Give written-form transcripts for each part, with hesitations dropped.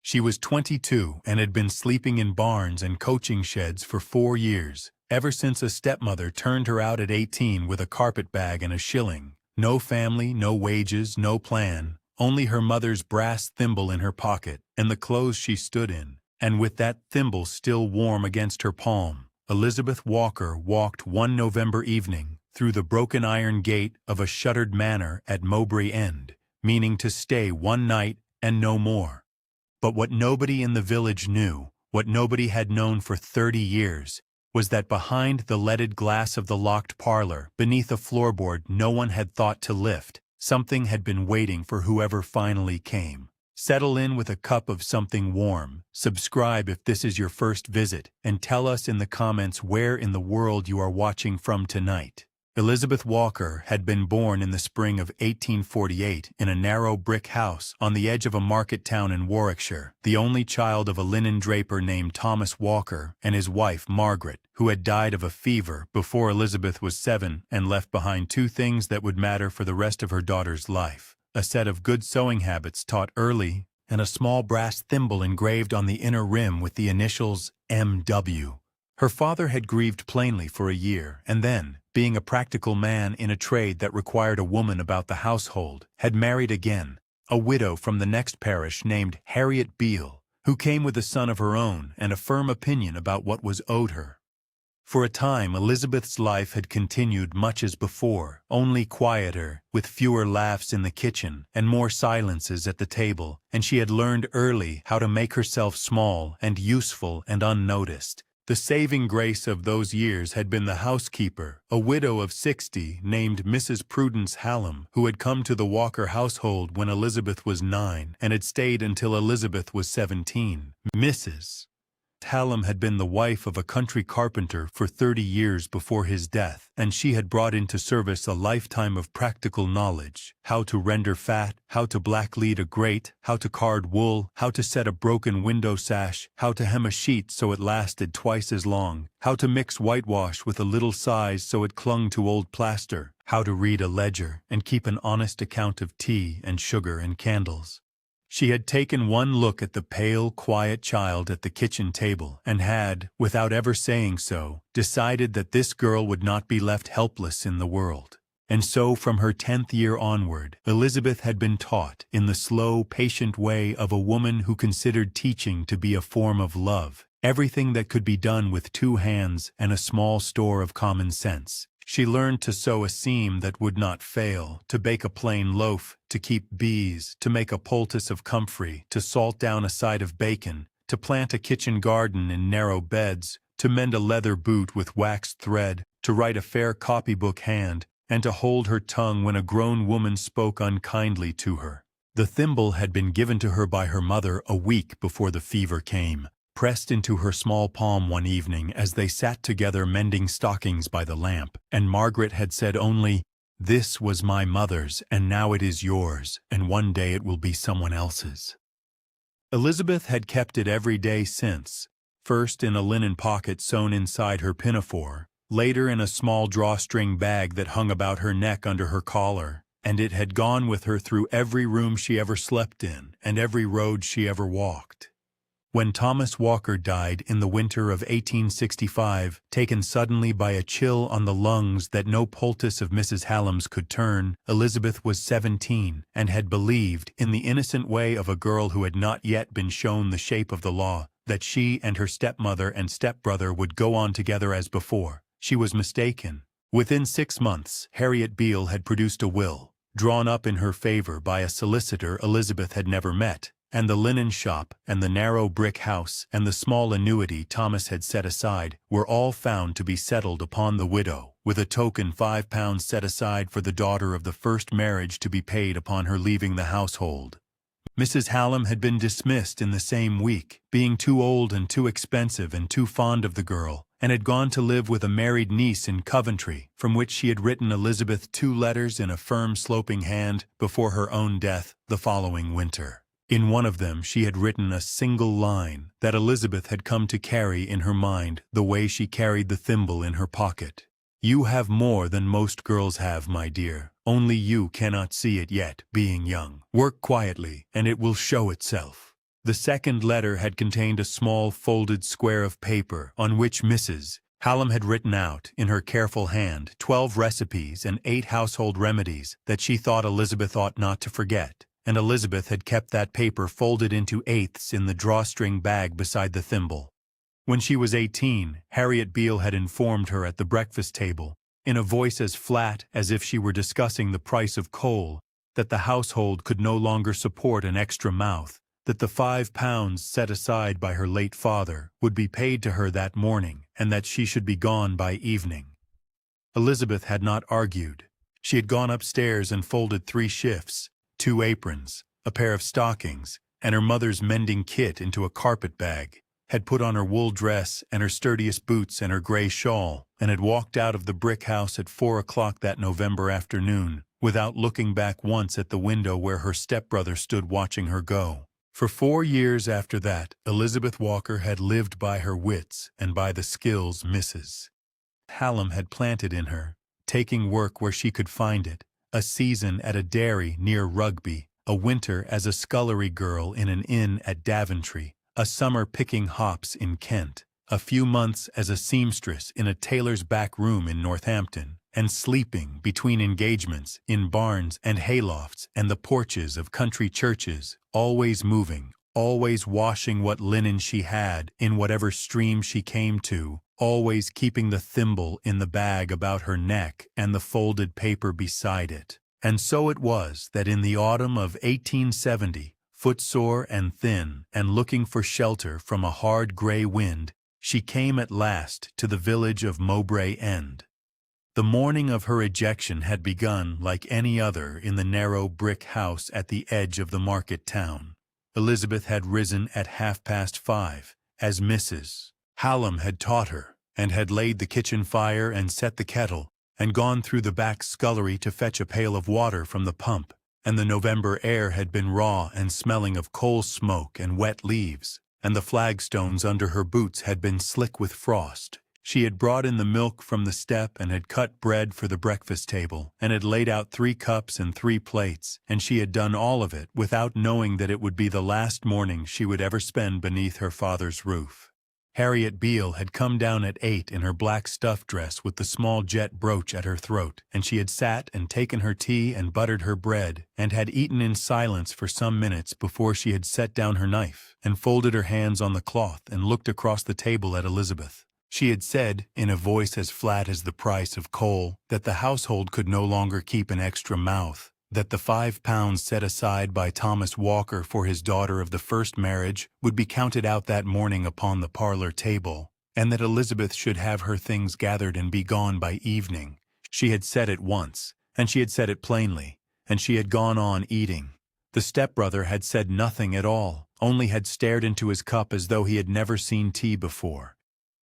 She was 22 and had been sleeping in barns and coaching sheds for 4 years, ever since a stepmother turned her out at 18 with a carpet bag and a shilling. No family, no wages, no plan, only her mother's brass thimble in her pocket and the clothes she stood in. And with that thimble still warm against her palm, Elizabeth Walker walked one November evening through the broken iron gate of a shuttered manor at Mowbray End, meaning to stay one night and no more. But what nobody in the village knew, what nobody had known for 30 years, was that behind the leaded glass of the locked parlor, beneath a floorboard no one had thought to lift, something had been waiting for whoever finally came. Settle in with a cup of something warm, subscribe if this is your first visit, and tell us in the comments where in the world you are watching from tonight. Elizabeth Walker had been born in the spring of 1848 in a narrow brick house on the edge of a market town in Warwickshire, the only child of a linen draper named Thomas Walker and his wife Margaret, who had died of a fever before Elizabeth was 7 and left behind 2 things that would matter for the rest of her daughter's life: a set of good sewing habits taught early and a small brass thimble engraved on the inner rim with the initials M.W. Her father had grieved plainly for a year and then, being a practical man in a trade that required a woman about the household, had married again, a widow from the next parish named Harriet Beale, who came with a son of her own and a firm opinion about what was owed her. For a time Elizabeth's life had continued much as before, only quieter, with fewer laughs in the kitchen and more silences at the table, and she had learned early how to make herself small and useful and unnoticed. The saving grace of those years had been the housekeeper, a widow of 60 named Mrs. Prudence Hallam, who had come to the Walker household when Elizabeth was 9 and had stayed until Elizabeth was 17. Mrs. Hallam had been the wife of a country carpenter for 30 years before his death, and she had brought into service a lifetime of practical knowledge: how to render fat, how to blacklead a grate, how to card wool, how to set a broken window sash, how to hem a sheet so it lasted twice as long, how to mix whitewash with a little size so it clung to old plaster, how to read a ledger and keep an honest account of tea and sugar and candles. She had taken one look at the pale, quiet child at the kitchen table and had, without ever saying so, decided that this girl would not be left helpless in the world. And so from her 10th year onward, Elizabeth had been taught, in the slow, patient way of a woman who considered teaching to be a form of love, everything that could be done with 2 hands and a small store of common sense. She learned to sew a seam that would not fail, to bake a plain loaf, to keep bees, to make a poultice of comfrey, to salt down a side of bacon, to plant a kitchen garden in narrow beds, to mend a leather boot with waxed thread, to write a fair copybook hand, and to hold her tongue when a grown woman spoke unkindly to her. The thimble had been given to her by her mother a week before the fever came, pressed into her small palm one evening as they sat together mending stockings by the lamp, and Margaret had said only, "This was my mother's, and now it is yours, and one day it will be someone else's." Elizabeth had kept it every day since, first in a linen pocket sewn inside her pinafore, later in a small drawstring bag that hung about her neck under her collar, and it had gone with her through every room she ever slept in and every road she ever walked. When Thomas Walker died in the winter of 1865, taken suddenly by a chill on the lungs that no poultice of Mrs. Hallam's could turn, Elizabeth was 17 and had believed, in the innocent way of a girl who had not yet been shown the shape of the law, that she and her stepmother and stepbrother would go on together as before. She was mistaken. Within 6 months, Harriet Beale had produced a will, drawn up in her favor by a solicitor Elizabeth had never met, and the linen shop, and the narrow brick house, and the small annuity Thomas had set aside, were all found to be settled upon the widow, with a token £5 set aside for the daughter of the first marriage to be paid upon her leaving the household. Mrs. Hallam had been dismissed in the same week, being too old and too expensive and too fond of the girl, and had gone to live with a married niece in Coventry, from which she had written Elizabeth 2 letters in a firm sloping hand before her own death the following winter. In one of them she had written a single line that Elizabeth had come to carry in her mind the way she carried the thimble in her pocket. "You have more than most girls have, my dear, only you cannot see it yet, being young. Work quietly, and it will show itself." The second letter had contained a small folded square of paper on which Mrs. Hallam had written out, in her careful hand, 12 recipes and 8 household remedies that she thought Elizabeth ought not to forget, and Elizabeth had kept that paper folded into eighths in the drawstring bag beside the thimble. When she was 18, Harriet Beale had informed her at the breakfast table, in a voice as flat as if she were discussing the price of coal, that the household could no longer support an extra mouth, that the £5 set aside by her late father would be paid to her that morning, and that she should be gone by evening. Elizabeth had not argued. She had gone upstairs and folded 3 shifts, 2 aprons, a pair of stockings, and her mother's mending kit into a carpet bag, had put on her wool dress and her sturdiest boots and her gray shawl, and had walked out of the brick house at 4 o'clock that November afternoon, without looking back once at the window where her stepbrother stood watching her go. For 4 years after that, Elizabeth Walker had lived by her wits and by the skills Mrs. Hallam had planted in her, taking work where she could find it, a season at a dairy near Rugby, a winter as a scullery girl in an inn at Daventry, a summer picking hops in Kent, a few months as a seamstress in a tailor's back room in Northampton, and sleeping between engagements in barns and haylofts and the porches of country churches, always moving, always washing what linen she had in whatever stream she came to, always keeping the thimble in the bag about her neck and the folded paper beside it. And so it was that in the autumn of 1870, footsore and thin, and looking for shelter from a hard gray wind, she came at last to the village of Mowbray End. The morning of her ejection had begun like any other in the narrow brick house at the edge of the market town. Elizabeth had risen at 5:30, as Mrs. Hallam had taught her, and had laid the kitchen fire and set the kettle, and gone through the back scullery to fetch a pail of water from the pump, and the November air had been raw and smelling of coal smoke and wet leaves, and the flagstones under her boots had been slick with frost. She had brought in the milk from the step and had cut bread for the breakfast table, and had laid out 3 cups and 3 plates, and she had done all of it without knowing that it would be the last morning she would ever spend beneath her father's roof. Harriet Beale had come down at 8 in her black stuff dress with the small jet brooch at her throat, and she had sat and taken her tea and buttered her bread, and had eaten in silence for some minutes before she had set down her knife, and folded her hands on the cloth and looked across the table at Elizabeth. She had said, in a voice as flat as the price of coal, that the household could no longer keep an extra mouth, that the £5 set aside by Thomas Walker for his daughter of the first marriage would be counted out that morning upon the parlor table, and that Elizabeth should have her things gathered and be gone by evening. She had said it once, and she had said it plainly, and she had gone on eating. The stepbrother had said nothing at all, only had stared into his cup as though he had never seen tea before.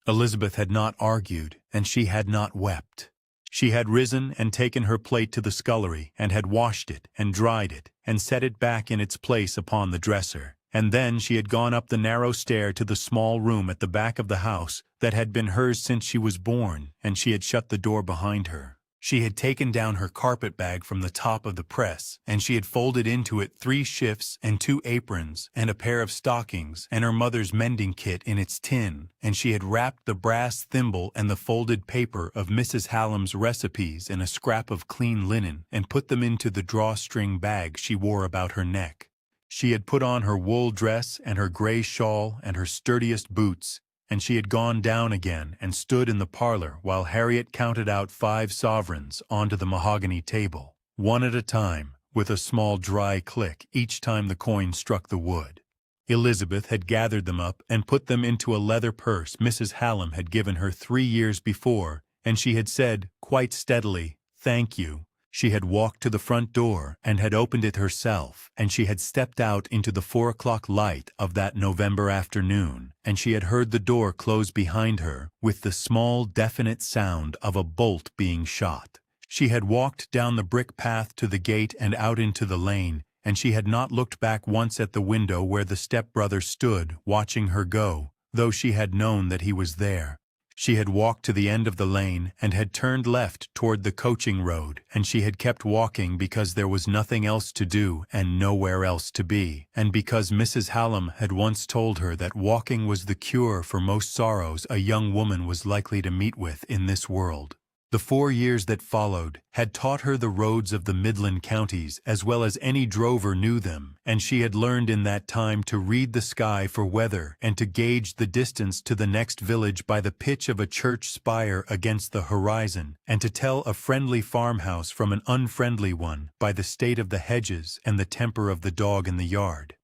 Elizabeth had not argued, and she had not wept. She had risen and taken her plate to the scullery, and had washed it, and dried it, and set it back in its place upon the dresser, and then she had gone up the narrow stair to the small room at the back of the house that had been hers since she was born, and she had shut the door behind her. She had taken down her carpet bag from the top of the press, and she had folded into it 3 shifts and 2 aprons and a pair of stockings and her mother's mending kit in its tin, and she had wrapped the brass thimble and the folded paper of Mrs. Hallam's recipes in a scrap of clean linen and put them into the drawstring bag she wore about her neck. She had put on her wool dress and her gray shawl and her sturdiest boots, and she had gone down again and stood in the parlor while Harriet counted out 5 sovereigns onto the mahogany table, one at a time, with a small dry click each time the coin struck the wood. Elizabeth had gathered them up and put them into a leather purse Mrs. Hallam had given her 3 years before, and she had said, quite steadily, "Thank you." She had walked to the front door and had opened it herself, and she had stepped out into the 4 o'clock light of that November afternoon, and she had heard the door close behind her with the small definite sound of a bolt being shot. She had walked down the brick path to the gate and out into the lane, and she had not looked back once at the window where the stepbrother stood watching her go, though she had known that he was there. She had walked to the end of the lane and had turned left toward the coaching road, and she had kept walking because there was nothing else to do and nowhere else to be, and because Mrs. Hallam had once told her that walking was the cure for most sorrows a young woman was likely to meet with in this world. The 4 years that followed had taught her the roads of the Midland counties as well as any drover knew them, and she had learned in that time to read the sky for weather and to gauge the distance to the next village by the pitch of a church spire against the horizon, and to tell a friendly farmhouse from an unfriendly one by the state of the hedges and the temper of the dog in the yard.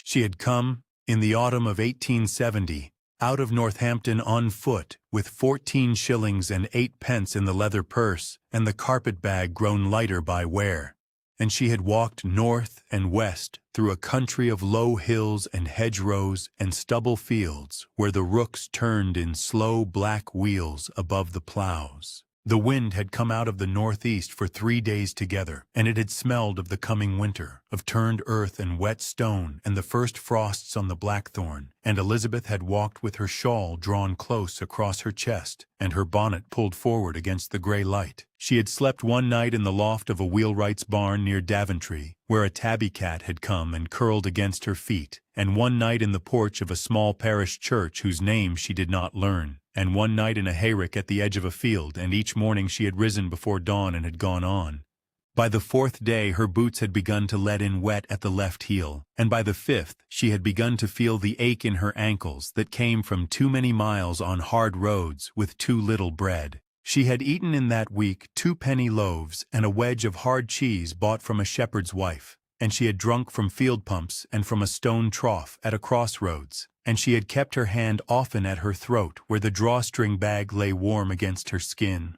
She had come, in the autumn of 1870, out of Northampton on foot, with 14 shillings and 8 pence in the leather purse, and the carpet-bag grown lighter by wear. And she had walked north and west through a country of low hills and hedgerows and stubble fields, where the rooks turned in slow black wheels above the ploughs. The wind had come out of the northeast for 3 days together, and it had smelled of the coming winter, of turned earth and wet stone and the first frosts on the blackthorn, and Elizabeth had walked with her shawl drawn close across her chest and her bonnet pulled forward against the gray light. She had slept one night in the loft of a wheelwright's barn near Daventry, where a tabby cat had come and curled against her feet, and one night in the porch of a small parish church whose name she did not learn, and one night in a hayrick at the edge of a field, and each morning she had risen before dawn and had gone on. By the 4th day her boots had begun to let in wet at the left heel, and by the 5th she had begun to feel the ache in her ankles that came from too many miles on hard roads with too little bread. She had eaten in that week 2-penny loaves and a wedge of hard cheese bought from a shepherd's wife, and she had drunk from field pumps and from a stone trough at a crossroads, and she had kept her hand often at her throat where the drawstring bag lay warm against her skin.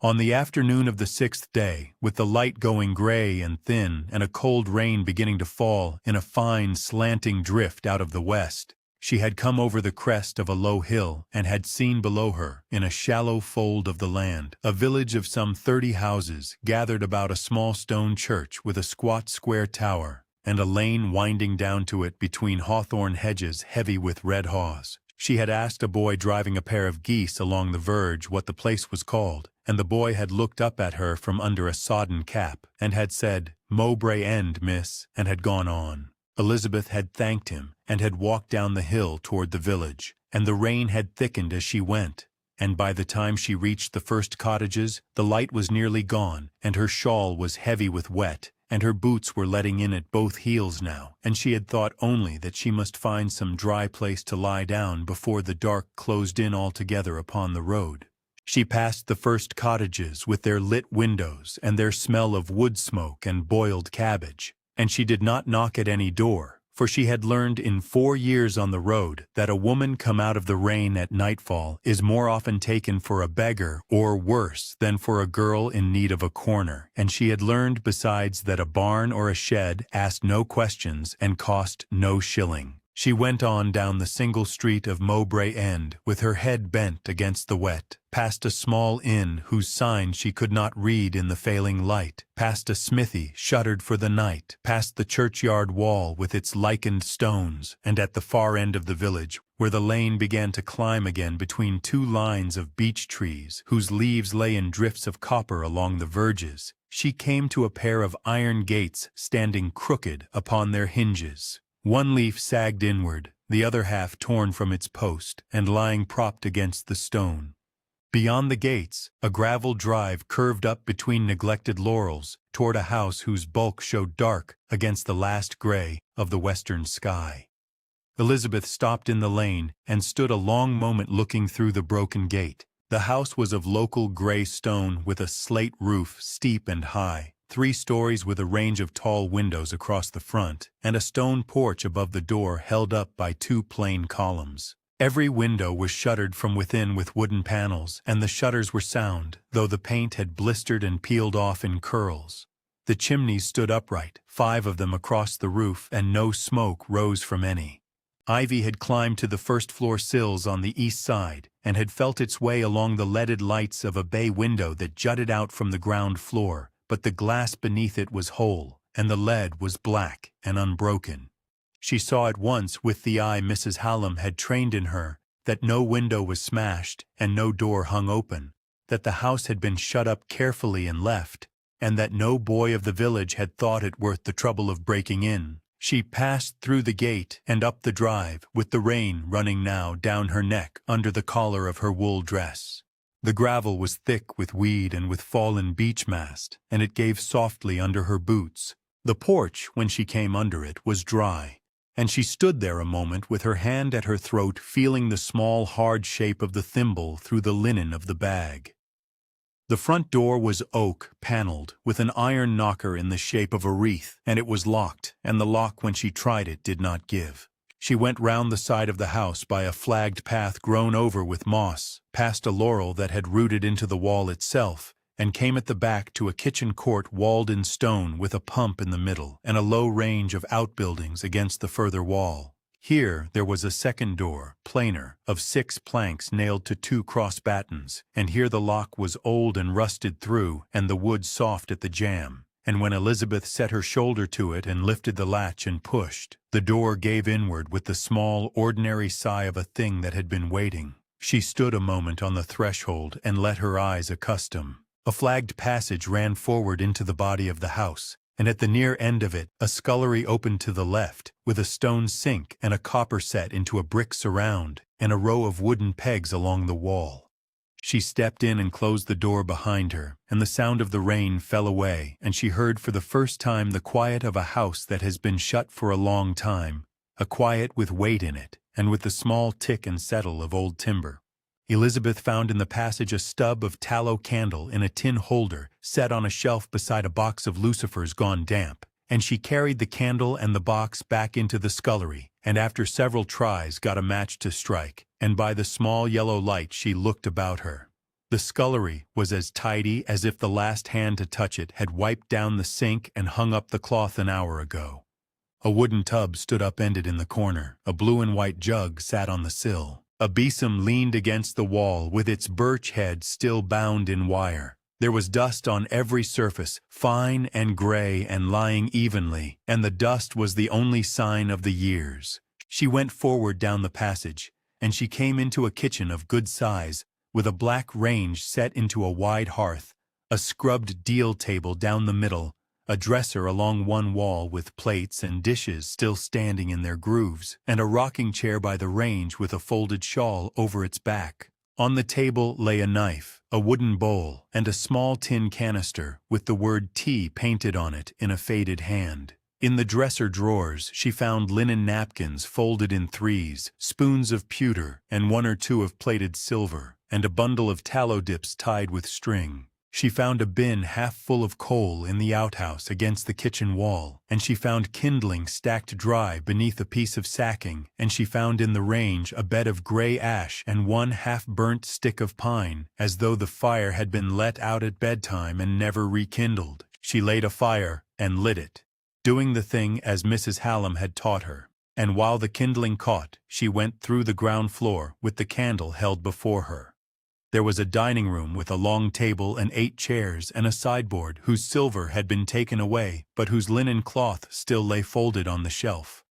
On the afternoon of the 6th day, with the light going gray and thin and a cold rain beginning to fall in a fine slanting drift out of the west, she had come over the crest of a low hill and had seen below her, in a shallow fold of the land, a village of some 30 houses gathered about a small stone church with a squat square tower, and a lane winding down to it between hawthorn hedges heavy with red haws. She had asked a boy driving a pair of geese along the verge what the place was called, and the boy had looked up at her from under a sodden cap, and had said, "Mowbray End, miss," and had gone on. Elizabeth had thanked him, and had walked down the hill toward the village, and the rain had thickened as she went, and by the time she reached the first cottages, the light was nearly gone, and her shawl was heavy with wet, and her boots were letting in at both heels now, and she had thought only that she must find some dry place to lie down before the dark closed in altogether upon the road. She passed the first cottages with their lit windows and their smell of wood smoke and boiled cabbage, and she did not knock at any door, for she had learned in 4 years on the road that a woman come out of the rain at nightfall is more often taken for a beggar or worse than for a girl in need of a corner, and she had learned besides that a barn or a shed asked no questions and cost no shilling. She went on down the single street of Mowbray End with her head bent against the wet, past a small inn whose sign she could not read in the failing light, past a smithy shuttered for the night, past the churchyard wall with its lichened stones, and at the far end of the village, where the lane began to climb again between 2 lines of beech trees whose leaves lay in drifts of copper along the verges, she came to a pair of iron gates standing crooked upon their hinges. One leaf sagged inward, the other half torn from its post, and lying propped against the stone. Beyond the gates, a gravel drive curved up between neglected laurels toward a house whose bulk showed dark against the last gray of the western sky. Elizabeth stopped in the lane and stood a long moment looking through the broken gate. The house was of local gray stone with a slate roof steep and high, 3 stories with a range of tall windows across the front, and a stone porch above the door held up by 2 plain columns. Every window was shuttered from within with wooden panels, and the shutters were sound, though the paint had blistered and peeled off in curls. The chimneys stood upright, 5 of them across the roof, and no smoke rose from any. Ivy had climbed to the first-floor sills on the east side, and had felt its way along the leaded lights of a bay window that jutted out from the ground floor, but the glass beneath it was whole, and the lead was black and unbroken. She saw at once, with the eye Mrs. Hallam had trained in her, that no window was smashed and no door hung open, that the house had been shut up carefully and left, and that no boy of the village had thought it worth the trouble of breaking in. She passed through the gate and up the drive, with the rain running now down her neck under the collar of her wool dress. The gravel was thick with weed and with fallen beech mast, and it gave softly under her boots. The porch, when she came under it, was dry, and she stood there a moment with her hand at her throat, feeling the small hard shape of the thimble through the linen of the bag. The front door was oak, paneled, with an iron knocker in the shape of a wreath, and it was locked, and the lock when she tried it did not give. She went round the side of the house by a flagged path grown over with moss, past a laurel that had rooted into the wall itself, and came at the back to a kitchen court walled in stone with a pump in the middle and a low range of outbuildings against the further wall. Here there was a second door, plainer, of 6 planks nailed to 2 cross-battens, and here the lock was old and rusted through, and the wood soft at the jamb. And when Elizabeth set her shoulder to it and lifted the latch and pushed, the door gave inward with the small, ordinary sigh of a thing that had been waiting. She stood a moment on the threshold and let her eyes accustom. A flagged passage ran forward into the body of the house, and at the near end of it a scullery opened to the left, with a stone sink and a copper set into a brick surround, and a row of wooden pegs along the wall. She stepped in and closed the door behind her, and the sound of the rain fell away, and she heard for the first time the quiet of a house that has been shut for a long time, a quiet with weight in it, and with the small tick and settle of old timber. Elizabeth found in the passage a stub of tallow candle in a tin holder set on a shelf beside a box of lucifers gone damp, and she carried the candle and the box back into the scullery, and after several tries got a match to strike, and by the small yellow light she looked about her. The scullery was as tidy as if the last hand to touch it had wiped down the sink and hung up the cloth an hour ago. A wooden tub stood upended in the corner, a blue and white jug sat on the sill. A besom leaned against the wall with its birch head still bound in wire. There was dust on every surface, fine and gray and lying evenly, and the dust was the only sign of the years. She went forward down the passage, and she came into a kitchen of good size, with a black range set into a wide hearth, a scrubbed deal table down the middle, a dresser along one wall with plates and dishes still standing in their grooves, and a rocking chair by the range with a folded shawl over its back. On the table lay a knife, a wooden bowl, and a small tin canister with the word tea painted on it in a faded hand. In the dresser drawers she found linen napkins folded in threes, spoons of pewter, and 1 or 2 of plated silver, and a bundle of tallow dips tied with string. She found a bin half full of coal in the outhouse against the kitchen wall, and she found kindling stacked dry beneath a piece of sacking, and she found in the range a bed of gray ash and 1 half-burnt stick of pine, as though the fire had been let out at bedtime and never rekindled. She laid a fire and lit it, doing the thing as Mrs. Hallam had taught her, and while the kindling caught, she went through the ground floor with the candle held before her. There was a dining room with a long table and 8 chairs and a sideboard whose silver had been taken away but whose linen cloth still lay folded on the shelf.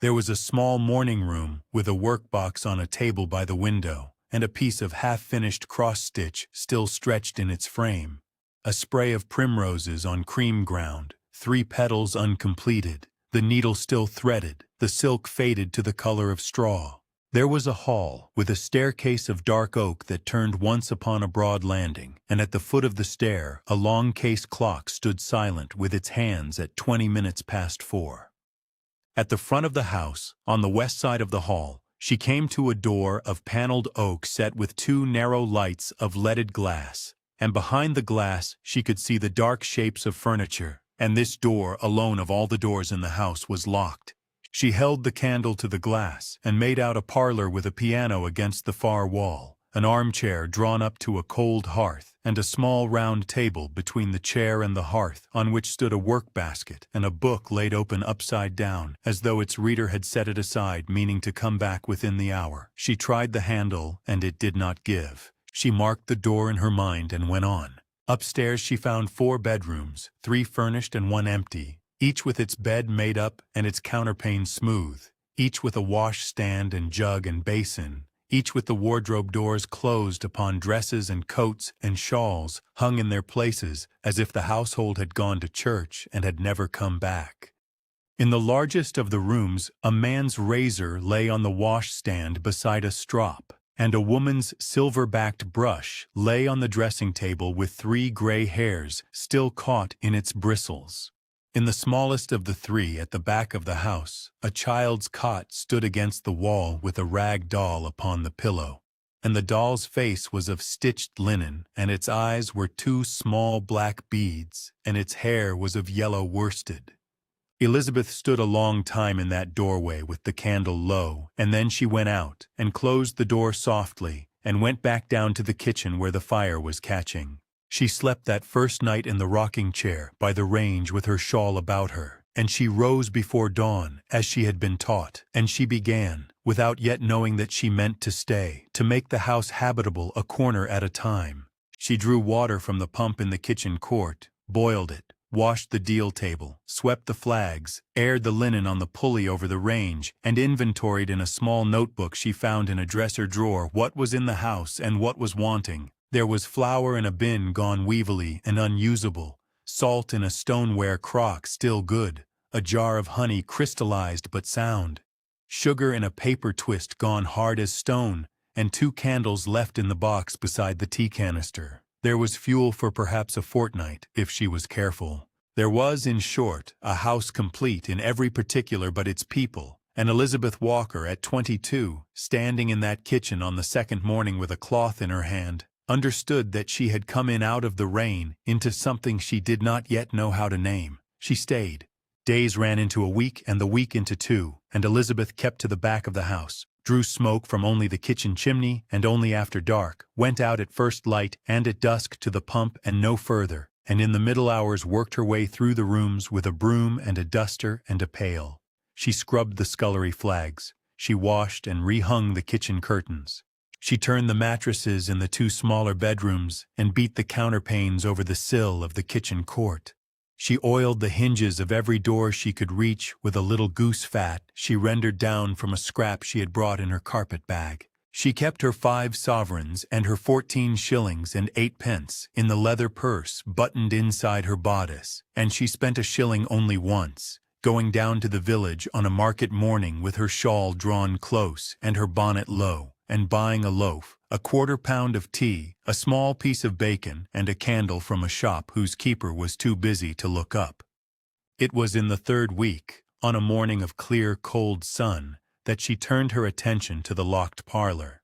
There was a small morning room with a workbox on a table by the window and a piece of half-finished cross-stitch still stretched in its frame, a spray of primroses on cream ground, 3 petals uncompleted, the needle still threaded, the silk faded to the color of straw. There was a hall, with a staircase of dark oak that turned once upon a broad landing, and at the foot of the stair a long case clock stood silent with its hands at 20 minutes past 4. At the front of the house, on the west side of the hall, she came to a door of paneled oak set with 2 narrow lights of leaded glass, and behind the glass she could see the dark shapes of furniture, and this door alone of all the doors in the house was locked. She held the candle to the glass and made out a parlor with a piano against the far wall, an armchair drawn up to a cold hearth, and a small round table between the chair and the hearth on which stood a work-basket and a book laid open upside down, as though its reader had set it aside meaning to come back within the hour. She tried the handle, and it did not give. She marked the door in her mind and went on. Upstairs she found 4 bedrooms, 3 furnished and 1 empty, each with its bed made up and its counterpane smooth, each with a washstand and jug and basin, each with the wardrobe doors closed upon dresses and coats and shawls hung in their places as if the household had gone to church and had never come back. In the largest of the rooms, a man's razor lay on the washstand beside a strop, and a woman's silver-backed brush lay on the dressing table with 3 gray hairs still caught in its bristles. In the smallest of the 3 at the back of the house, a child's cot stood against the wall with a rag doll upon the pillow, and the doll's face was of stitched linen, and its eyes were 2 small black beads, and its hair was of yellow worsted. Elizabeth stood a long time in that doorway with the candle low, and then she went out and closed the door softly and went back down to the kitchen where the fire was catching. She slept that first night in the rocking chair by the range with her shawl about her, and she rose before dawn as she had been taught, and she began, without yet knowing that she meant to stay, to make the house habitable a corner at a time. She drew water from the pump in the kitchen court, boiled it, washed the deal table, swept the flags, aired the linen on the pulley over the range, and inventoried in a small notebook she found in a dresser drawer what was in the house and what was wanting. There was flour in a bin gone weevily and unusable, salt in a stoneware crock still good, a jar of honey crystallized but sound, sugar in a paper twist gone hard as stone, and 2 candles left in the box beside the tea canister. There was fuel for perhaps a fortnight, if she was careful. There was, in short, a house complete in every particular but its people, and Elizabeth Walker, at 22, standing in that kitchen on the second morning with a cloth in her hand, understood that she had come in out of the rain into something she did not yet know how to name. She stayed. Days ran into a week and the week into 2, and Elizabeth kept to the back of the house, drew smoke from only the kitchen chimney and only after dark, went out at first light and at dusk to the pump and no further, and in the middle hours worked her way through the rooms with a broom and a duster and a pail. She scrubbed the scullery flags. She washed and rehung the kitchen curtains. She turned the mattresses in the 2 smaller bedrooms and beat the counterpanes over the sill of the kitchen court. She oiled the hinges of every door she could reach with a little goose fat she rendered down from a scrap she had brought in her carpet bag. She kept her 5 sovereigns and her 14 shillings and 8 pence in the leather purse buttoned inside her bodice, and she spent a shilling only once, going down to the village on a market morning with her shawl drawn close and her bonnet low, and buying a loaf, a quarter-pound of tea, a small piece of bacon, and a candle from a shop whose keeper was too busy to look up. It was in the 3rd week, on a morning of clear, cold sun, that she turned her attention to the locked parlor.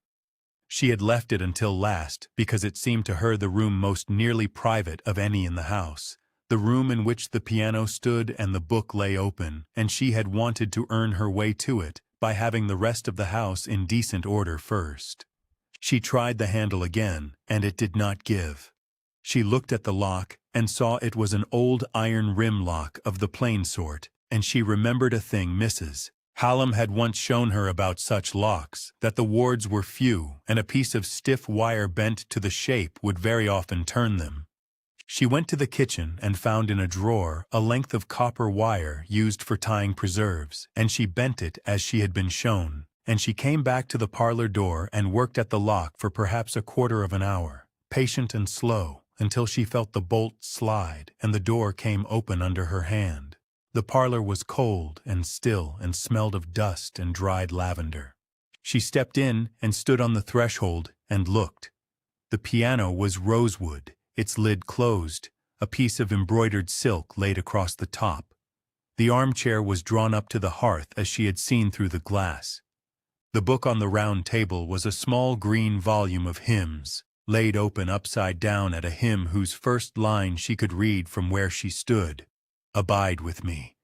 She had left it until last because it seemed to her the room most nearly private of any in the house, the room in which the piano stood and the book lay open, and she had wanted to earn her way to it by having the rest of the house in decent order first. She tried the handle again, and it did not give. She looked at the lock and saw it was an old iron rim lock of the plain sort, and she remembered a thing Mrs. Hallam had once shown her about such locks, that the wards were few, and a piece of stiff wire bent to the shape would very often turn them. She went to the kitchen and found in a drawer a length of copper wire used for tying preserves, and she bent it as she had been shown, and she came back to the parlor door and worked at the lock for perhaps a quarter of an hour, patient and slow, until she felt the bolt slide and the door came open under her hand. The parlor was cold and still and smelled of dust and dried lavender. She stepped in and stood on the threshold and looked. The piano was rosewood, its lid closed, a piece of embroidered silk laid across the top. The armchair was drawn up to the hearth as she had seen through the glass. The book on the round table was a small green volume of hymns, laid open upside down at a hymn whose first line she could read from where she stood. Abide with me.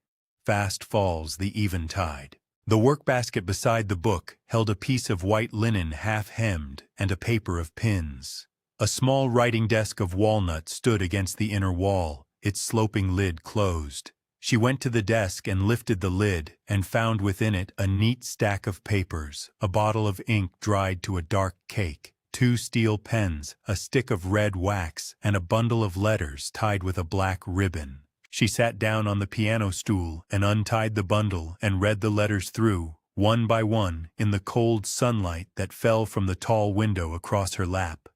Fast falls the eventide. The workbasket beside the book held a piece of white linen half-hemmed and a paper of pins. A small writing desk of walnut stood against the inner wall, its sloping lid closed. She went to the desk and lifted the lid and found within it a neat stack of papers, a bottle of ink dried to a dark cake, 2 steel pens, a stick of red wax, and a bundle of letters tied with a black ribbon. She sat down on the piano stool and untied the bundle and read the letters through, one by one, in the cold sunlight that fell from the tall window across her lap.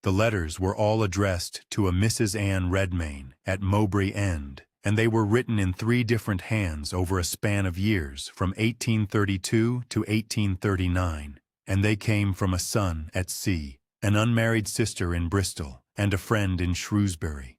The letters were all addressed to a Mrs. Anne Redmayne at Mowbray End, and they were written in 3 different hands over a span of years from 1832 to 1839, and they came from a son at sea, an unmarried sister in Bristol, and a friend in Shrewsbury.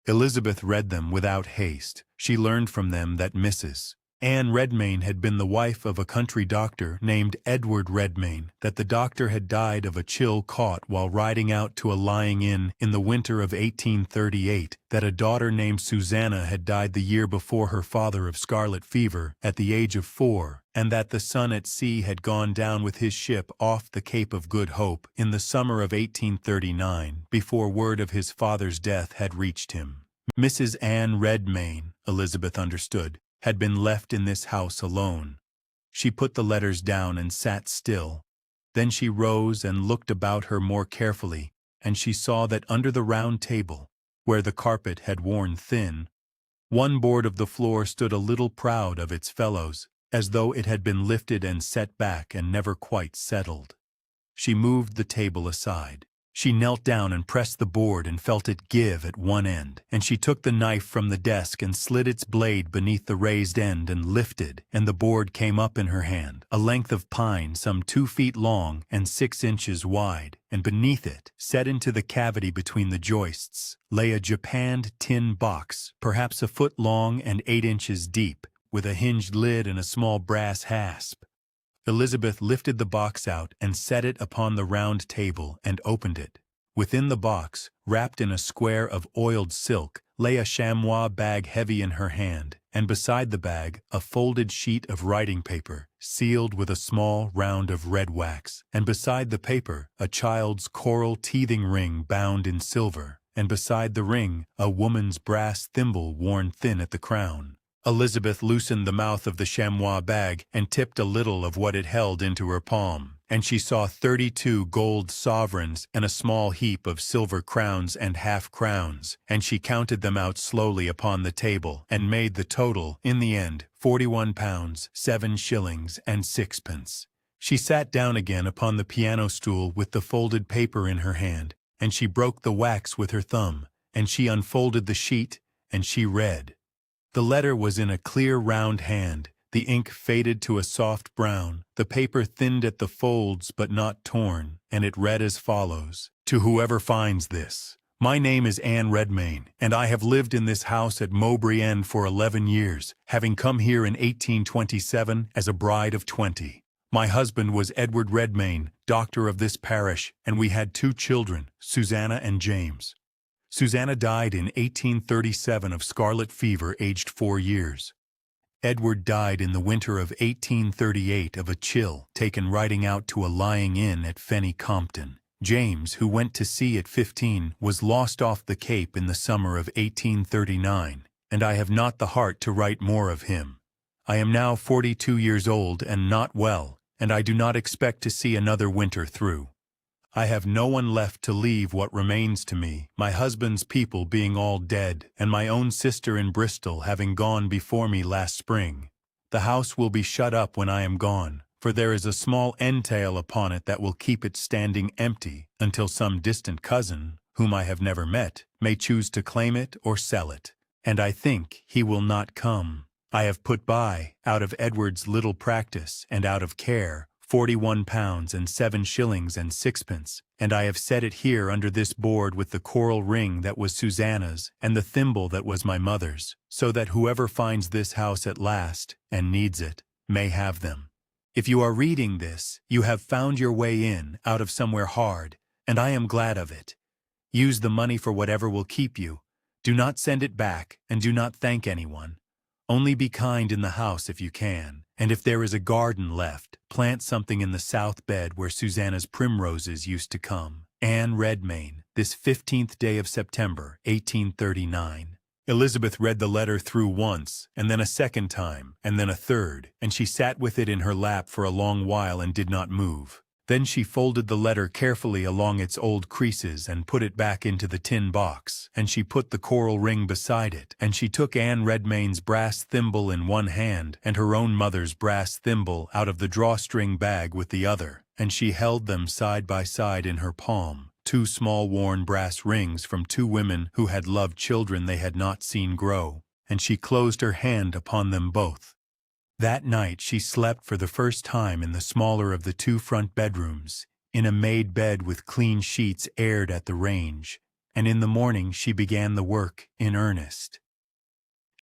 Elizabeth read them without haste. She learned from them that Mrs. Anne Redmayne had been the wife of a country doctor named Edward Redmayne, that the doctor had died of a chill caught while riding out to a lying-in the winter of 1838, that a daughter named Susanna had died the year before her father of scarlet fever at the age of 4, and that the son at sea had gone down with his ship off the Cape of Good Hope in the summer of 1839, before word of his father's death had reached him. Mrs. Anne Redmayne, Elizabeth understood, had been left in this house alone. She put the letters down and sat still. Then she rose and looked about her more carefully, and she saw that under the round table, where the carpet had worn thin, one board of the floor stood a little proud of its fellows, as though it had been lifted and set back and never quite settled. She moved the table aside. She knelt down and pressed the board and felt it give at one end, and she took the knife from the desk and slid its blade beneath the raised end and lifted, and the board came up in her hand, a length of pine some 2 feet long and 6 inches wide, and beneath it, set into the cavity between the joists, lay a japanned tin box, perhaps a foot long and 8 inches deep, with a hinged lid and a small brass hasp. Elizabeth lifted the box out and set it upon the round table and opened it. Within the box, wrapped in a square of oiled silk, lay a chamois bag heavy in her hand, and beside the bag a folded sheet of writing paper, sealed with a small round of red wax, and beside the paper a child's coral teething ring bound in silver, and beside the ring a woman's brass thimble worn thin at the crown. Elizabeth loosened the mouth of the chamois bag and tipped a little of what it held into her palm, and she saw 32 gold sovereigns and a small heap of silver crowns and half-crowns, and she counted them out slowly upon the table and made the total, in the end, £41, 7 shillings and 6pence. She sat down again upon the piano stool with the folded paper in her hand, and she broke the wax with her thumb, and she unfolded the sheet, and she read. The letter was in a clear round hand, the ink faded to a soft brown, the paper thinned at the folds but not torn, and it read as follows: To whoever finds this, my name is Anne Redmayne, and I have lived in this house at Mowbray End for 11 years, having come here in 1827 as a bride of 20. My husband was Edward Redmayne, doctor of this parish, and we had 2 children, Susanna and James. Susanna died in 1837 of scarlet fever aged 4 years. Edward died in the winter of 1838 of a chill taken riding out to a lying-in at Fenny Compton. James, who went to sea at 15, was lost off the Cape in the summer of 1839, and I have not the heart to write more of him. I am now 42 years old and not well, and I do not expect to see another winter through. I have no one left to leave what remains to me, my husband's people being all dead, and my own sister in Bristol having gone before me last spring. The house will be shut up when I am gone, for there is a small entail upon it that will keep it standing empty until some distant cousin, whom I have never met, may choose to claim it or sell it, and I think he will not come. I have put by, out of Edward's little practice and out of care, £41 and 7 shillings and 6pence, and I have set it here under this board with the coral ring that was Susanna's and the thimble that was my mother's, so that whoever finds this house at last, and needs it, may have them. If you are reading this, you have found your way in out of somewhere hard, and I am glad of it. Use the money for whatever will keep you. Do not send it back, and do not thank anyone. Only be kind in the house if you can, and if there is a garden left, plant something in the south bed where Susanna's primroses used to come. Anne Redmayne, this 15th day of September, 1839. Elizabeth read the letter through once, and then a second time, and then a third, and she sat with it in her lap for a long while and did not move. Then she folded the letter carefully along its old creases and put it back into the tin box, and she put the coral ring beside it, and she took Anne Redmayne's brass thimble in one hand and her own mother's brass thimble out of the drawstring bag with the other, and she held them side by side in her palm, two small worn brass rings from two women who had loved children they had not seen grow, and she closed her hand upon them both. That night she slept for the first time in the smaller of the two front bedrooms, in a made bed with clean sheets aired at the range, and in the morning she began the work in earnest.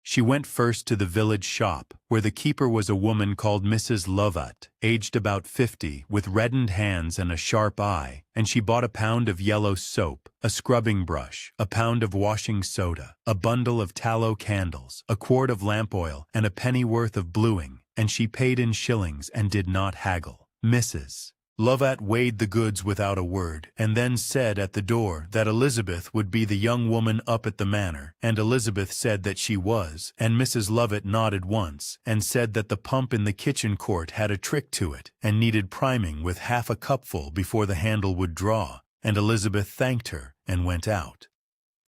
She went first to the village shop, where the keeper was a woman called Mrs. Lovat, aged about 50, with reddened hands and a sharp eye, and she bought a pound of yellow soap, a scrubbing brush, a pound of washing soda, a bundle of tallow candles, a quart of lamp oil, and a pennyworth of bluing, and she paid in shillings and did not haggle. Mrs. Lovat weighed the goods without a word, and then said at the door that Elizabeth would be the young woman up at the manor, and Elizabeth said that she was, and Mrs. Lovat nodded once, and said that the pump in the kitchen court had a trick to it, and needed priming with half a cupful before the handle would draw, and Elizabeth thanked her, and went out.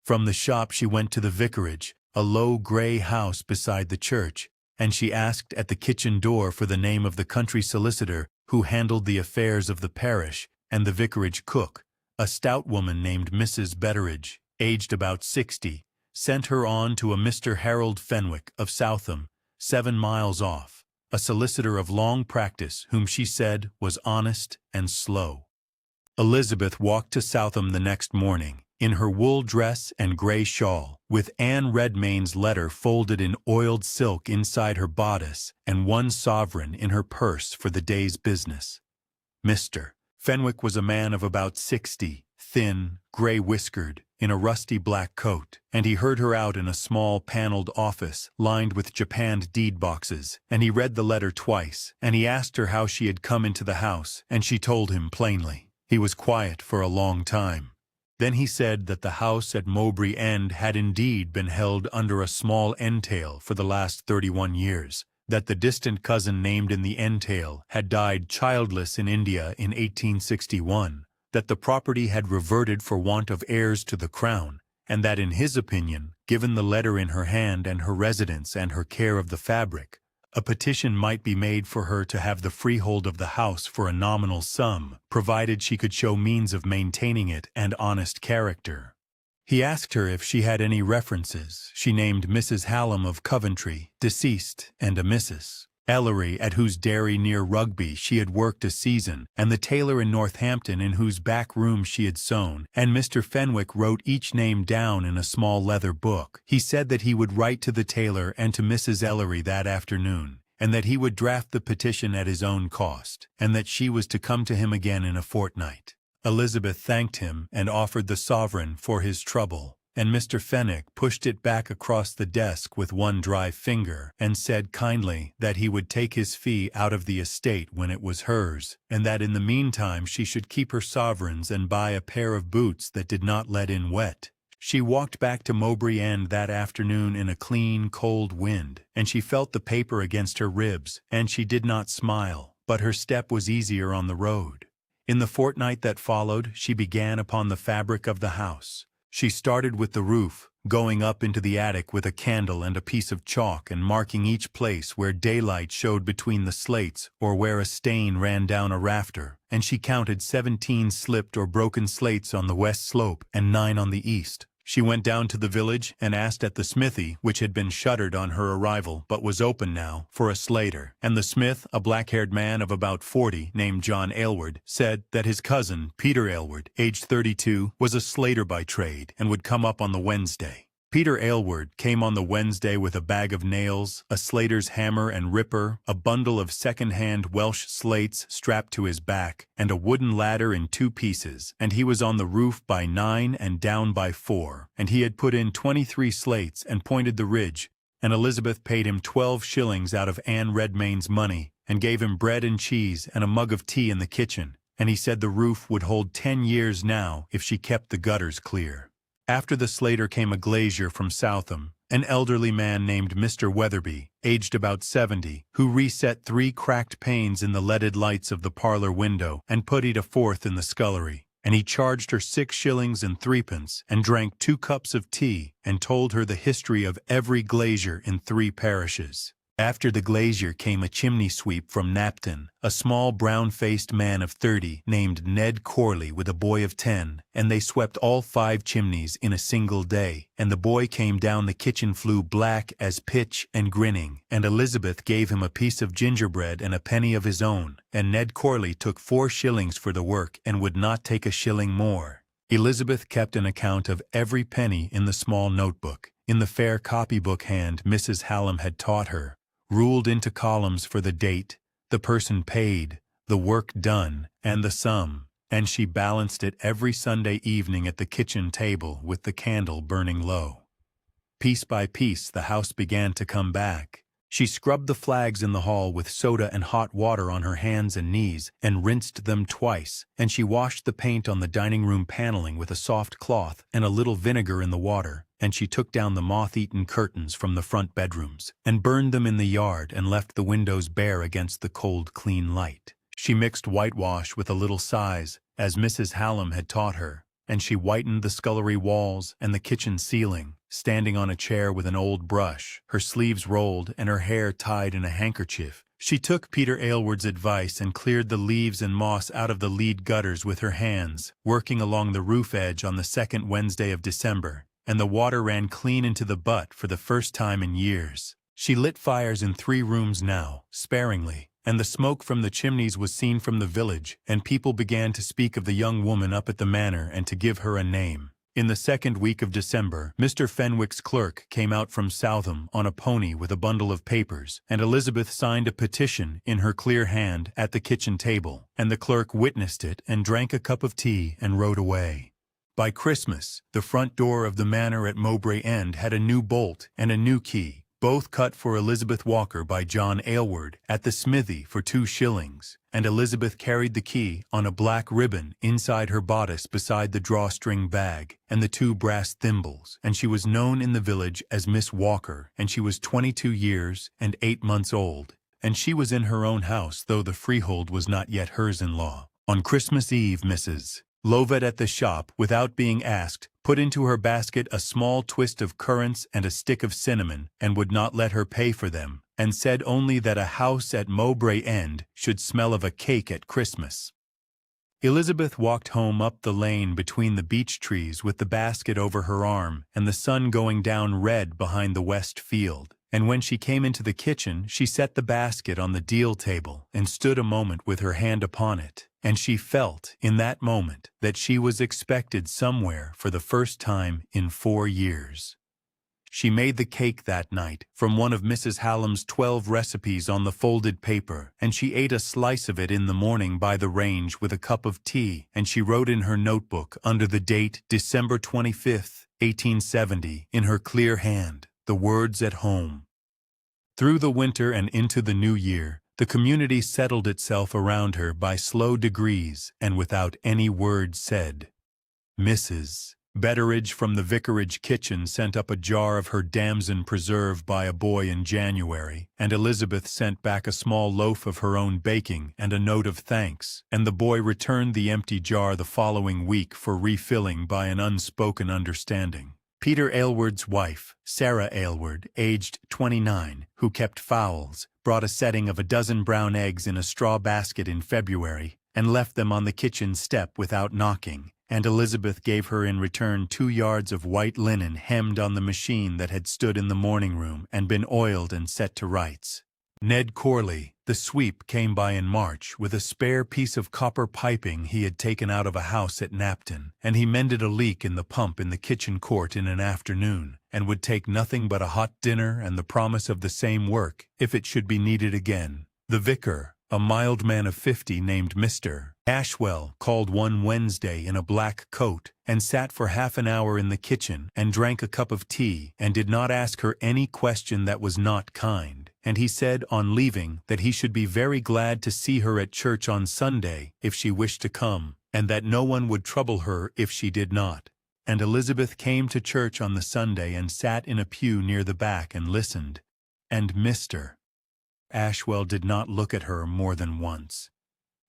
From the shop she went to the vicarage, a low grey house beside the church, and she asked at the kitchen door for the name of the country solicitor who handled the affairs of the parish, and the vicarage cook, a stout woman named Mrs. Betteridge, aged about 60, sent her on to a Mr. Harold Fenwick of Southam, 7 miles off, a solicitor of long practice whom she said was honest and slow. Elizabeth walked to Southam the next morning, in her wool dress and grey shawl, with Anne Redmayne's letter folded in oiled silk inside her bodice, and 1 sovereign in her purse for the day's business. Mr. Fenwick was a man of about 60, thin, grey-whiskered, in a rusty black coat, and he heard her out in a small panelled office lined with japanned deed boxes, and he read the letter twice, and he asked her how she had come into the house, and she told him plainly. He was quiet for a long time. Then he said that the house at Mowbray End had indeed been held under a small entail for the last 31 years, that the distant cousin named in the entail had died childless in India in 1861, that the property had reverted for want of heirs to the crown, and that in his opinion, given the letter in her hand and her residence and her care of the fabric, a petition might be made for her to have the freehold of the house for a nominal sum, provided she could show means of maintaining it and honest character. He asked her if she had any references. She named Mrs. Hallam of Coventry, deceased, and a Mrs. Ellery, at whose dairy near Rugby she had worked a season, and the tailor in Northampton in whose back room she had sewn, and Mr. Fenwick wrote each name down in a small leather book. He said that he would write to the tailor and to Mrs. Ellery that afternoon, and that he would draft the petition at his own cost, and that she was to come to him again in a fortnight. Elizabeth thanked him and offered the sovereign for his trouble, and Mr. Fenwick pushed it back across the desk with one dry finger and said kindly that he would take his fee out of the estate when it was hers, and that in the meantime she should keep her sovereigns and buy a pair of boots that did not let in wet. She walked back to Mowbray End that afternoon in a clean, cold wind, and she felt the paper against her ribs, and she did not smile, but her step was easier on the road. In the fortnight that followed, she began upon the fabric of the house. She started with the roof, going up into the attic with a candle and a piece of chalk and marking each place where daylight showed between the slates or where a stain ran down a rafter, and she counted 17 slipped or broken slates on the west slope and 9 on the east. She went down to the village and asked at the smithy, which had been shuttered on her arrival but was open now, for a slater, and the smith, a black-haired man of about 40 named John Aylward, said that his cousin, Peter Aylward, aged 32, was a slater by trade and would come up on the Wednesday. Peter Aylward came on the Wednesday with a bag of nails, a slater's hammer and ripper, a bundle of second-hand Welsh slates strapped to his back, and a wooden ladder in 2 pieces, and he was on the roof by 9 and down by 4, and he had put in 23 slates and pointed the ridge, and Elizabeth paid him 12 shillings out of Anne Redmayne's money, and gave him bread and cheese and a mug of tea in the kitchen, and he said the roof would hold 10 years now if she kept the gutters clear. After the slater came a glazier from Southam, an elderly man named Mr. Weatherby, aged about 70, who reset 3 cracked panes in the leaded lights of the parlor window and puttied a 4th in the scullery. And he charged her 6 shillings and 3 pence, and drank 2 cups of tea, and told her the history of every glazier in 3 parishes. After the glazier came a chimney sweep from Napton, a small brown-faced man of 30 named Ned Corley with a boy of 10, and they swept all 5 chimneys in a single day, and the boy came down the kitchen flue black as pitch and grinning, and Elizabeth gave him a piece of gingerbread and a penny of his own, and Ned Corley took 4 shillings for the work and would not take a shilling more. Elizabeth kept an account of every penny in the small notebook, in the fair copybook hand Mrs. Hallam had taught her, ruled into columns for the date, the person paid, the work done, and the sum, and she balanced it every Sunday evening at the kitchen table with the candle burning low. Piece by piece the house began to come back. She scrubbed the flags in the hall with soda and hot water on her hands and knees, and rinsed them twice, and she washed the paint on the dining room paneling with a soft cloth and a little vinegar in the water, and she took down the moth-eaten curtains from the front bedrooms, and burned them in the yard and left the windows bare against the cold, clean light. She mixed whitewash with a little size, as Mrs. Hallam had taught her, and she whitened the scullery walls and the kitchen ceiling, standing on a chair with an old brush, her sleeves rolled and her hair tied in a handkerchief. She took Peter Aylward's advice and cleared the leaves and moss out of the lead gutters with her hands, working along the roof edge on the 2nd Wednesday of December, and the water ran clean into the butt for the first time in years. She lit fires in 3 rooms now, sparingly, and the smoke from the chimneys was seen from the village, and people began to speak of the young woman up at the manor and to give her a name. In the 2nd week of December, Mr. Fenwick's clerk came out from Southam on a pony with a bundle of papers, and Elizabeth signed a petition in her clear hand at the kitchen table, and the clerk witnessed it and drank a cup of tea and rode away. By Christmas, the front door of the manor at Mowbray End had a new bolt and a new key, both cut for Elizabeth Walker by John Aylward at the smithy for 2 shillings, and Elizabeth carried the key on a black ribbon inside her bodice beside the drawstring bag and the 2 brass thimbles, and she was known in the village as Miss Walker, and she was 22 years and 8 months old, and she was in her own house though the freehold was not yet hers in law. On Christmas Eve, Mrs. Lovett at the shop, without being asked, put into her basket a small twist of currants and a stick of cinnamon, and would not let her pay for them, and said only that a house at Mowbray End should smell of a cake at Christmas. Elizabeth walked home up the lane between the beech trees with the basket over her arm, and the sun going down red behind the west field. And when she came into the kitchen, she set the basket on the deal table and stood a moment with her hand upon it, and she felt, in that moment, that she was expected somewhere for the first time in 4 years. She made the cake that night from one of Mrs. Hallam's 12 recipes on the folded paper, and she ate a slice of it in the morning by the range with a cup of tea, and she wrote in her notebook under the date December 25th, 1870, in her clear hand, the words "at home." Through the winter and into the new year, the community settled itself around her by slow degrees and without any word said. Mrs. Betteridge from the vicarage kitchen sent up a jar of her damson preserve by a boy in January, and Elizabeth sent back a small loaf of her own baking and a note of thanks, and the boy returned the empty jar the following week for refilling by an unspoken understanding. Peter Aylward's wife, Sarah Aylward, aged 29, who kept fowls, brought a setting of 12 brown eggs in a straw basket in February, and left them on the kitchen step without knocking, and Elizabeth gave her in return 2 yards of white linen hemmed on the machine that had stood in the morning room and been oiled and set to rights. Ned Corley, the sweep, came by in March with a spare piece of copper piping he had taken out of a house at Napton, and he mended a leak in the pump in the kitchen court in an afternoon, and would take nothing but a hot dinner and the promise of the same work if it should be needed again. The vicar, a mild man of 50 named Mr. Ashwell, called one Wednesday in a black coat, and sat for half an hour in the kitchen and drank a cup of tea, and did not ask her any question that was not kind, and he said on leaving that he should be very glad to see her at church on Sunday if she wished to come, and that no one would trouble her if she did not. and Elizabeth came to church on the Sunday and sat in a pew near the back and listened. And Mr. Ashwell did not look at her more than once.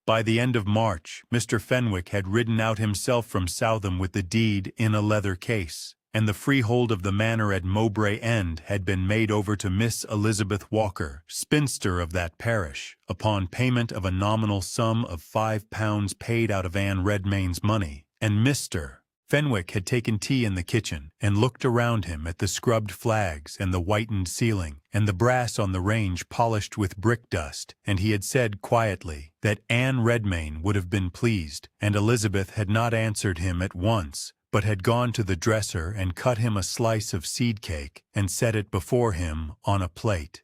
By the end of March, Mr. Fenwick had ridden out himself from Southam with the deed in a leather case, and the freehold of the manor at Mowbray End had been made over to Miss Elizabeth Walker, spinster of that parish, upon payment of a nominal sum of £5 paid out of Anne Redmayne's money, and Mr. Fenwick had taken tea in the kitchen and looked around him at the scrubbed flags and the whitened ceiling and the brass on the range polished with brick dust, and he had said quietly that Anne Redmayne would have been pleased, and Elizabeth had not answered him at once, but had gone to the dresser and cut him a slice of seed cake and set it before him on a plate.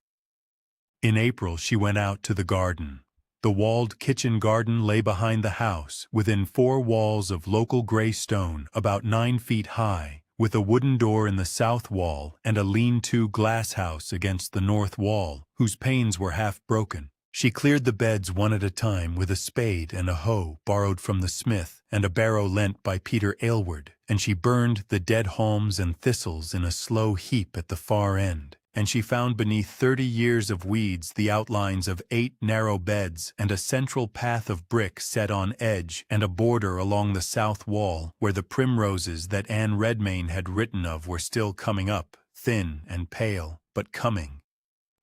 In April she went out to the garden. The walled kitchen garden lay behind the house, within 4 walls of local grey stone about 9 feet high, with a wooden door in the south wall and a lean-to glass house against the north wall, whose panes were half broken. She cleared the beds one at a time with a spade and a hoe borrowed from the smith and a barrow lent by Peter Aylward, and she burned the dead haulms and thistles in a slow heap at the far end. And she found beneath 30 years of weeds the outlines of 8 narrow beds and a central path of brick set on edge and a border along the south wall where the primroses that Anne Redmayne had written of were still coming up, thin and pale, but coming.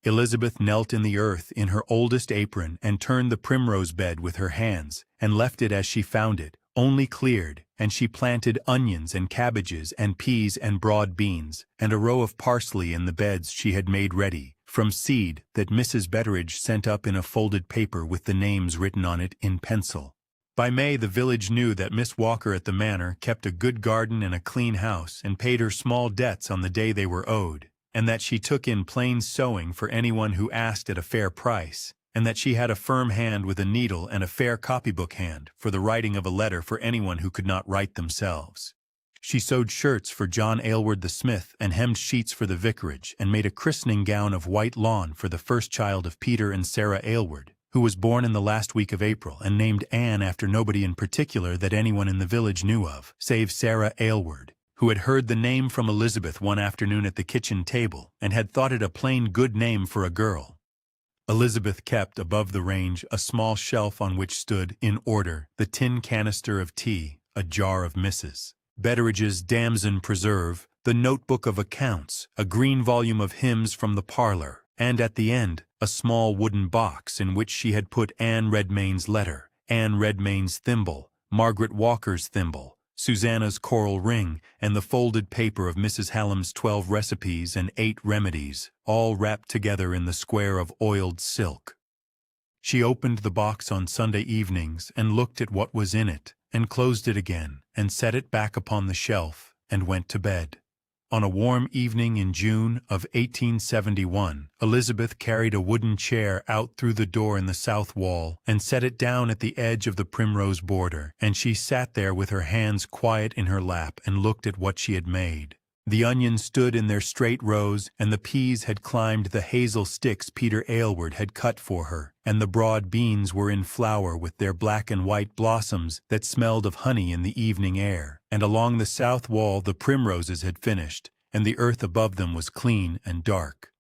Elizabeth knelt in the earth in her oldest apron and turned the primrose bed with her hands, and left it as she found it, only cleared, and she planted onions and cabbages and peas and broad beans, and a row of parsley in the beds she had made ready, from seed that Mrs. Betteridge sent up in a folded paper with the names written on it in pencil. By May the village knew that Miss Walker at the manor kept a good garden and a clean house and paid her small debts on the day they were owed, and that she took in plain sewing for anyone who asked at a fair price, and that she had a firm hand with a needle and a fair copybook hand for the writing of a letter for anyone who could not write themselves. She sewed shirts for John Aylward the smith and hemmed sheets for the vicarage and made a christening gown of white lawn for the first child of Peter and Sarah Aylward, who was born in the last week of April and named Anne after nobody in particular that anyone in the village knew of, save Sarah Aylward, who had heard the name from Elizabeth one afternoon at the kitchen table and had thought it a plain good name for a girl. Elizabeth kept above the range a small shelf on which stood, in order, the tin canister of tea, a jar of Mrs. Betteridge's damson preserve, the notebook of accounts, a green volume of hymns from the parlor, and at the end, a small wooden box in which she had put Anne Redmayne's letter, Anne Redmayne's thimble, Margaret Walker's thimble, Susanna's coral ring, and the folded paper of Mrs. Hallam's 12 recipes and 8 remedies, all wrapped together in the square of oiled silk. She opened the box on Sunday evenings and looked at what was in it, and closed it again, and set it back upon the shelf, and went to bed. On a warm evening in June of 1871, Elizabeth carried a wooden chair out through the door in the south wall and set it down at the edge of the primrose border, and she sat there with her hands quiet in her lap and looked at what she had made. The onions stood in their straight rows, and the peas had climbed the hazel sticks Peter Aylward had cut for her, and the broad beans were in flower with their black and white blossoms that smelled of honey in the evening air, and along the south wall the primroses had finished, and the earth above them was clean and dark.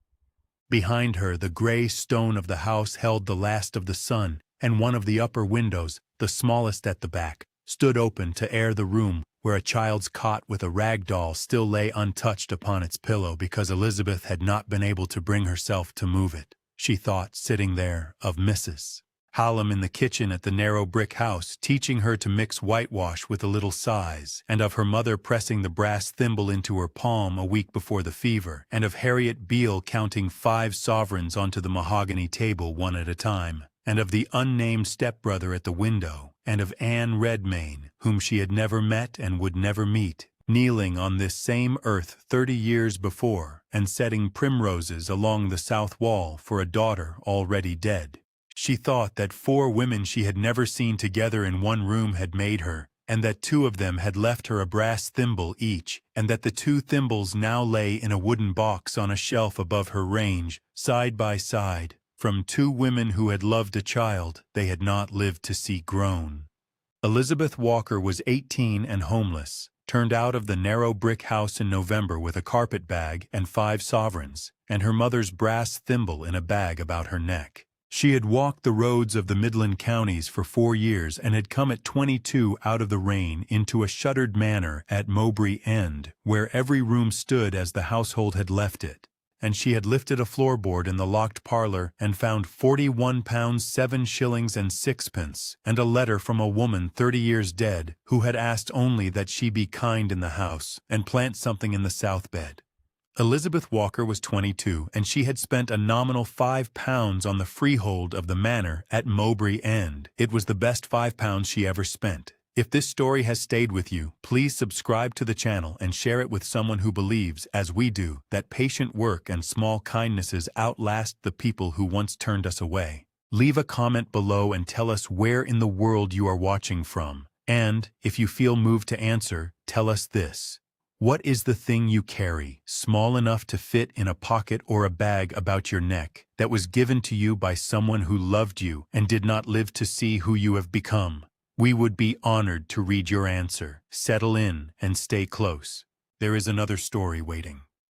Behind her the grey stone of the house held the last of the sun, and one of the upper windows, the smallest at the back, stood open to air the room where a child's cot with a rag doll still lay untouched upon its pillow because Elizabeth had not been able to bring herself to move it. She thought, sitting there, of Mrs. Hallam in the kitchen at the narrow brick house, teaching her to mix whitewash with a little size, and of her mother pressing the brass thimble into her palm a week before the fever, and of Harriet Beale counting 5 sovereigns onto the mahogany table one at a time, and of the unnamed stepbrother at the window, and of Anne Redmayne, whom she had never met and would never meet, kneeling on this same earth 30 years before, and setting primroses along the south wall for a daughter already dead. She thought that 4 women she had never seen together in one room had made her, and that 2 of them had left her a brass thimble each, and that the 2 thimbles now lay in a wooden box on a shelf above her range, side by side, from 2 women who had loved a child they had not lived to see grown. Elizabeth Walker was 18 and homeless. turned out of the narrow brick house in November with a carpet bag and 5 sovereigns, and her mother's brass thimble in a bag about her neck. She had walked the roads of the Midland counties for 4 years and had come at 22 out of the rain into a shuttered manor at Mowbray End, where every room stood as the household had left it. And she had lifted a floorboard in the locked parlor and found £41 7 shillings and sixpence, and a letter from a woman 30 years dead who had asked only that she be kind in the house and plant something in the south bed. Elizabeth Walker was 22, and she had spent a nominal £5 on the freehold of the manor at Mowbray End. It was the best £5 she ever spent. If this story has stayed with you, please subscribe to the channel and share it with someone who believes, as we do, that patient work and small kindnesses outlast the people who once turned us away. Leave a comment below and tell us where in the world you are watching from. And, if you feel moved to answer, tell us this. What is the thing you carry, small enough to fit in a pocket or a bag about your neck, that was given to you by someone who loved you and did not live to see who you have become? We would be honored to read your answer. Settle in and stay close. There is another story waiting.